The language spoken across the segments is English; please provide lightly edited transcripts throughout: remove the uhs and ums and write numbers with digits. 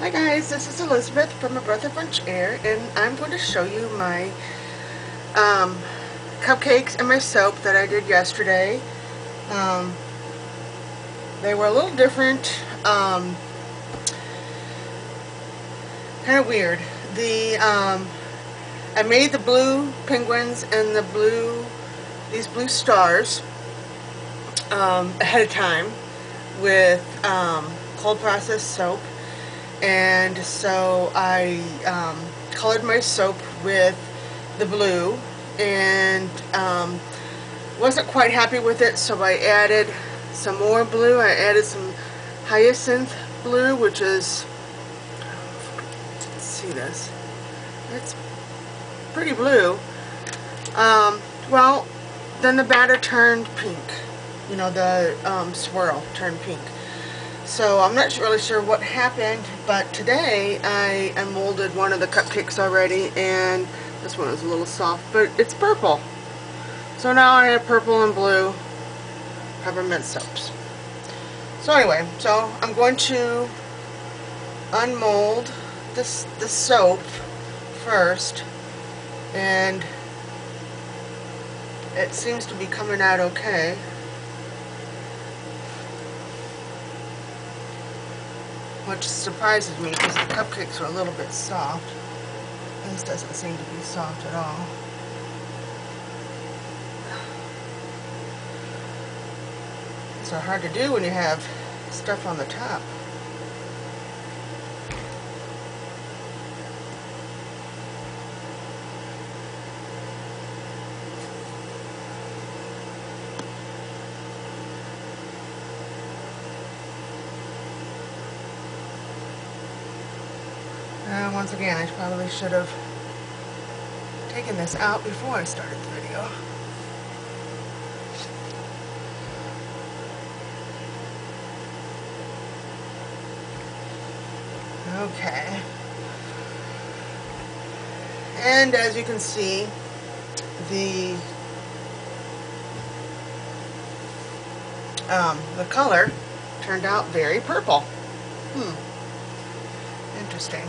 Hi guys, this is Elizabeth from ABreathOfFrenchAir, and I'm going to show you my cupcakes and my soap that I did yesterday. Um, they were a little different, kind of weird. I made the blue penguins and these blue stars ahead of time with cold processed soap. And so I colored my soap with the blue, and wasn't quite happy with it, so I added some more blue. I added some hyacinth blue, which is, let's see this, it's pretty blue. Well, then the batter turned pink. You know, the swirl turned pink. So I'm not really sure what happened, but today I molded one of the cupcakes already, and this one is a little soft, but it's purple. So now I have purple and blue peppermint soaps. So anyway, so I'm going to unmold the soap first, and it seems to be coming out okay. Which surprises me because the cupcakes are a little bit soft. This doesn't seem to be soft at all. It's hard to do when you have stuff on the top. Once again, I probably should have taken this out before I started the video. Okay. And as you can see, the color turned out very purple. Interesting.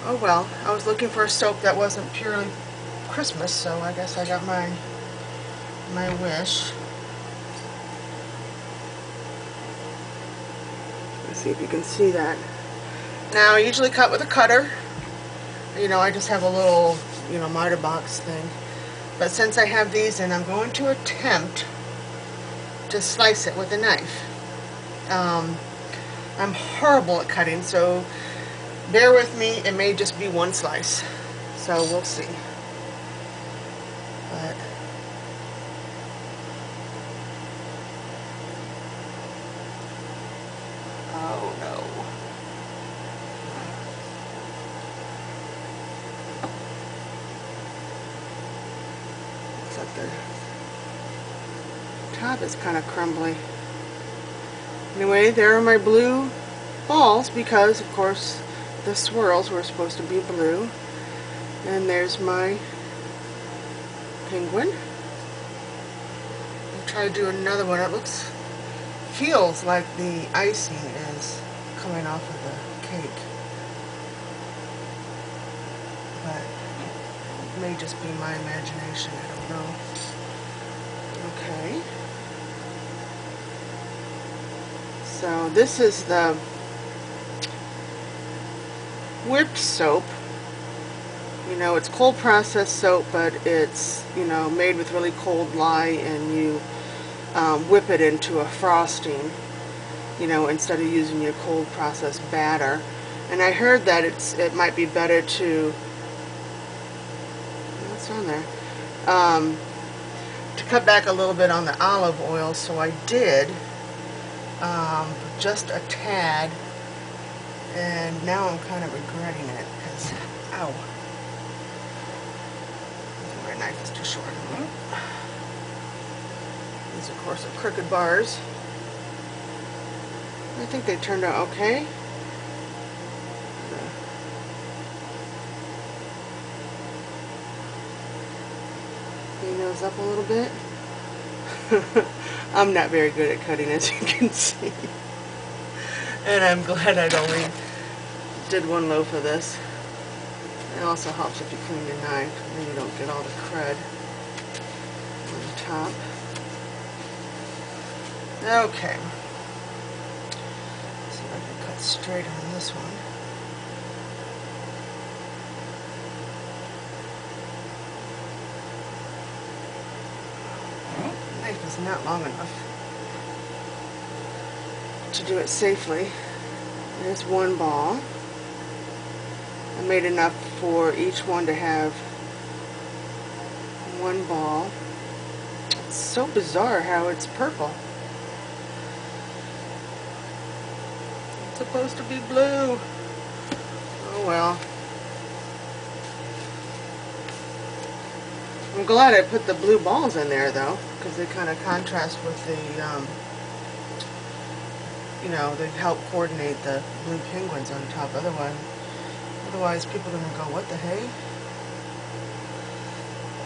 Oh well, I was looking for a soap that wasn't purely Christmas, so I guess I got my wish. Let's see if you can see that. Now I usually cut with a cutter. You know, I just have a little, you know, miter box thing. But since I have these, and I'm going to attempt to slice it with a knife. I'm horrible at cutting, so bear with me. It may just be one slice, so we'll see. But oh no. Looks like the top is kind of crumbly. Anyway, there are my blue balls because, of course, the swirls were supposed to be blue. And there's my penguin. I'll try to do another one. It feels like the icing is coming off of the cake. But it may just be my imagination. I don't know. Okay. So this is the whipped soap. You know, it's cold processed soap, but it's, you know, made with really cold lye, and you whip it into a frosting, you know, instead of using your cold processed batter. And I heard that it might be better to, what's on there, to cut back a little bit on the olive oil, so I did. Just a tad, and now I'm kind of regretting it because, ow, my knife is too short. These, of course, are crooked bars. I think they turned out okay. Clean those up a little bit. I'm not very good at cutting, as you can see. And I'm glad I'd only did one loaf of this. It also helps if you clean your knife, and then you don't get all the crud on the top. Okay. Let's see if I can cut straight on this one. The knife is not long enough to do it safely. There's one ball. I made enough for each one to have one ball. It's so bizarre how it's purple. It's supposed to be blue. Oh well. I'm glad I put the blue balls in there though, because they kind of contrast with the, you know, they help coordinate the blue penguins on top. Otherwise people are going to go, what the hey?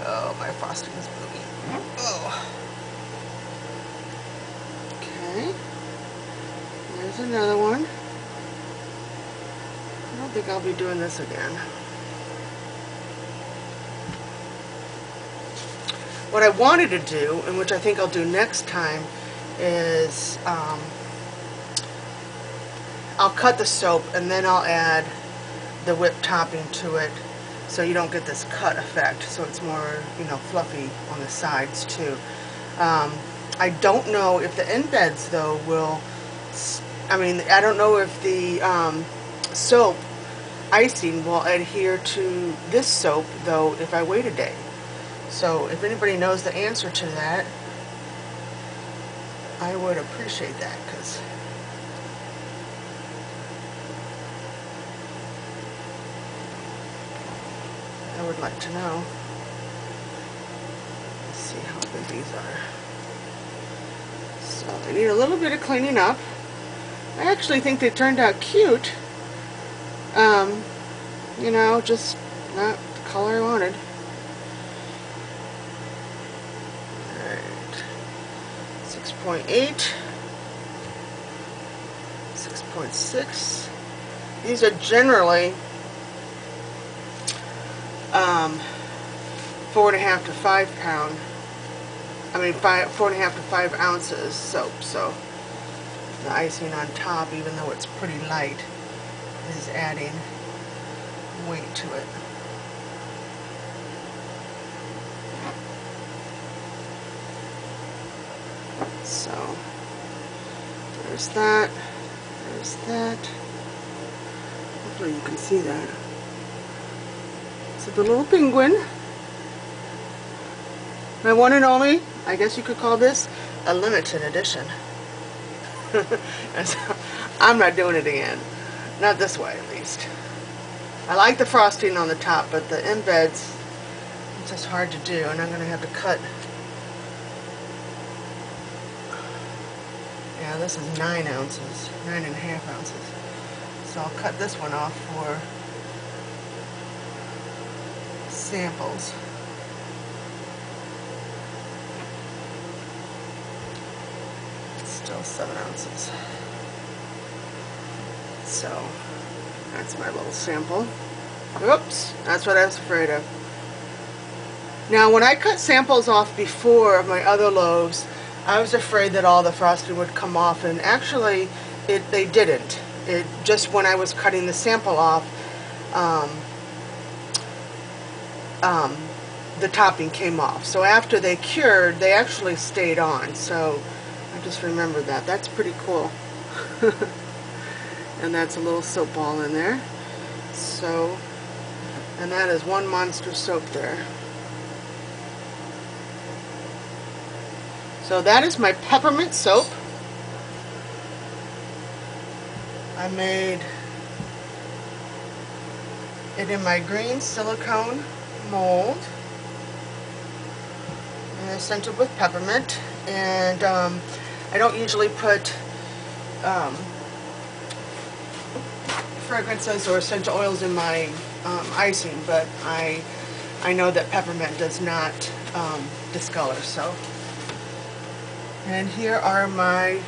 Oh, my frosting is moving. Oh. Okay. There's another one. I don't think I'll be doing this again. What I wanted to do, and which I think I'll do next time, is I'll cut the soap and then I'll add the whipped topping to it, so you don't get this cut effect, so it's more, you know, fluffy on the sides too. I don't know if the embeds though will, I mean, I don't know if the soap icing will adhere to this soap though if I wait a day. So if anybody knows the answer to that, I would appreciate that, because I would like to know. Let's see how big these are. So they need a little bit of cleaning up. I actually think they turned out cute. You know, just not the color I wanted. Alright. 6.8. 6.6. These are generally 4.5 to 5 pound. I mean 4.5 to 5 ounces soap. So the icing on top, even though it's pretty light, is adding weight to it. So there's that. There's that. Hopefully you can see that. So the little penguin. My one and only, I guess you could call this a limited edition. So, I'm not doing it again. Not this way, at least. I like the frosting on the top, but the embeds, it's just hard to do, and I'm going to have to cut. Yeah, this is 9 ounces, 9.5 ounces. So I'll cut this one off for samples. It's still 7 ounces. So that's my little sample. Oops, that's what I was afraid of. Now when I cut samples off before of my other loaves, I was afraid that all the frosting would come off, and actually they didn't. It just, when I was cutting the sample off, the topping came off. So after they cured, they actually stayed on. So I just remembered that. That's pretty cool. And that's a little soap ball in there. So, and that is one monster soap there. So that is my peppermint soap. I made it in my green silicone mold. And I scented with peppermint. And I don't usually put fragrances or essential oils in my icing, but I know that peppermint does not discolor. So, and here are my,